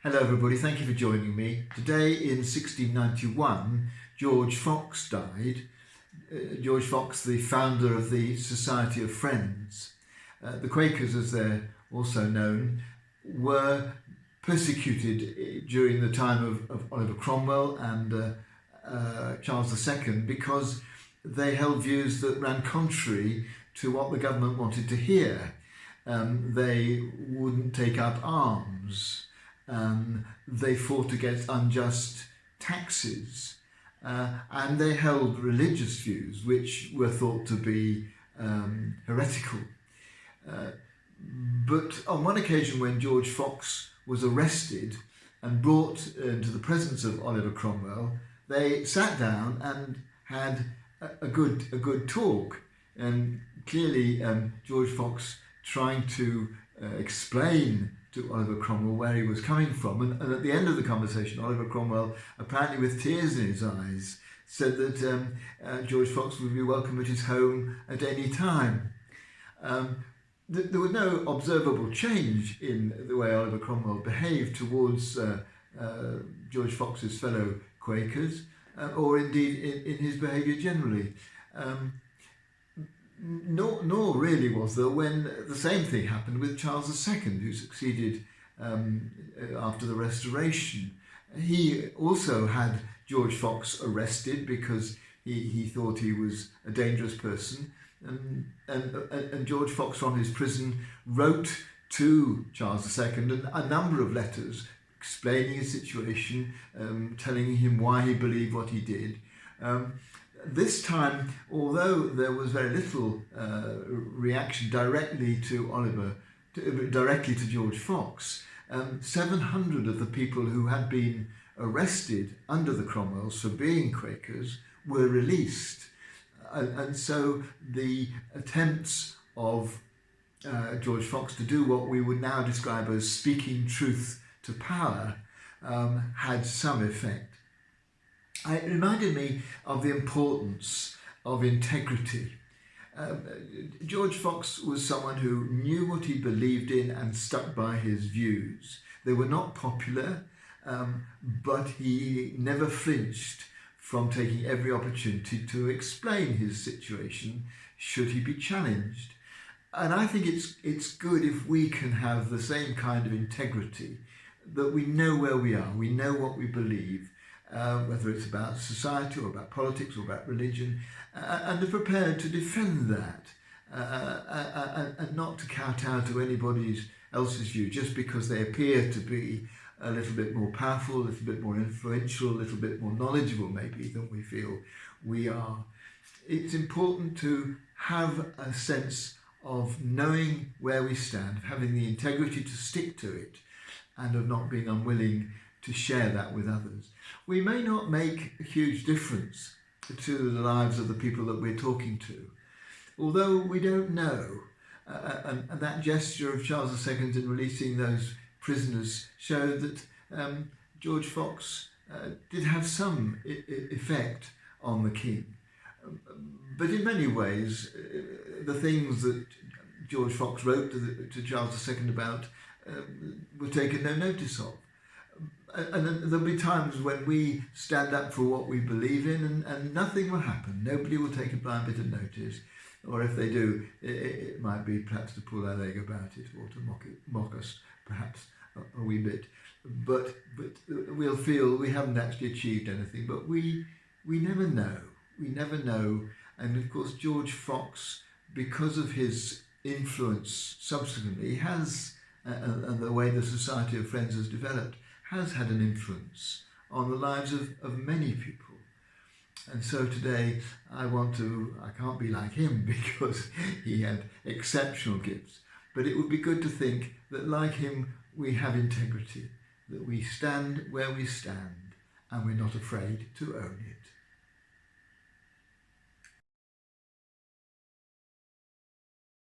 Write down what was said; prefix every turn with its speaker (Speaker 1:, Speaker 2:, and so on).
Speaker 1: Hello everybody, thank you for joining me. Today in 1691, George Fox died. George Fox, the founder of the Society of Friends. The Quakers, as they're also known, were persecuted during the time of Oliver Cromwell and Charles II because they held views that ran contrary to what the government wanted to hear. They wouldn't take up arms. They fought against unjust taxes, and they held religious views which were thought to be heretical. But on one occasion when George Fox was arrested and brought into the presence of Oliver Cromwell, they sat down and had a good talk. And clearly George Fox trying to explain to Oliver Cromwell where he was coming from, and at the end of the conversation, Oliver Cromwell, apparently with tears in his eyes, said that George Fox would be welcome at his home at any time. There was no observable change in the way Oliver Cromwell behaved towards George Fox's fellow Quakers, or indeed in his behaviour generally. Nor really was there when the same thing happened with Charles II, who succeeded after the Restoration. He also had George Fox arrested because he thought he was a dangerous person, and George Fox from his prison wrote to Charles II a number of letters explaining his situation, telling him why he believed what he did. This time, although there was very little reaction directly to directly to George Fox, 700 of the people who had been arrested under the Cromwells for being Quakers were released. And so the attempts of George Fox to do what we would now describe as speaking truth to power had some effect. It reminded me of the importance of integrity. George Fox was someone who knew what he believed in and stuck by his views. They were not popular, but he never flinched from taking every opportunity to explain his situation should he be challenged. And I think it's good if we can have the same kind of integrity, that we know where we are, we know what we believe, whether it's about society or about politics or about religion, and are prepared to defend that and not to kowtow to anybody else's view just because they appear to be a little bit more powerful, a little bit more influential, a little bit more knowledgeable maybe than we feel we are. It's important to have a sense of knowing where we stand, of having the integrity to stick to it, and of not being unwilling to share that with others. We may not make a huge difference to the lives of the people that we're talking to, although we don't know. And that gesture of Charles II in releasing those prisoners showed that George Fox did have some effect on the king. But in many ways, the things that George Fox wrote to Charles II about were taken no notice of. And there'll be times when we stand up for what we believe in and nothing will happen. Nobody will take a blind bit of notice. Or if they do, it might be perhaps to pull our leg about it or to mock us perhaps a wee bit. But we'll feel we haven't actually achieved anything. But we never know. We never know. And of course, George Fox, because of his influence subsequently, has, and the way the Society of Friends has developed, has had an influence on the lives of many people. And so today I can't be like him because he had exceptional gifts, but it would be good to think that like him we have integrity, that we stand where we stand and we're not afraid to own it.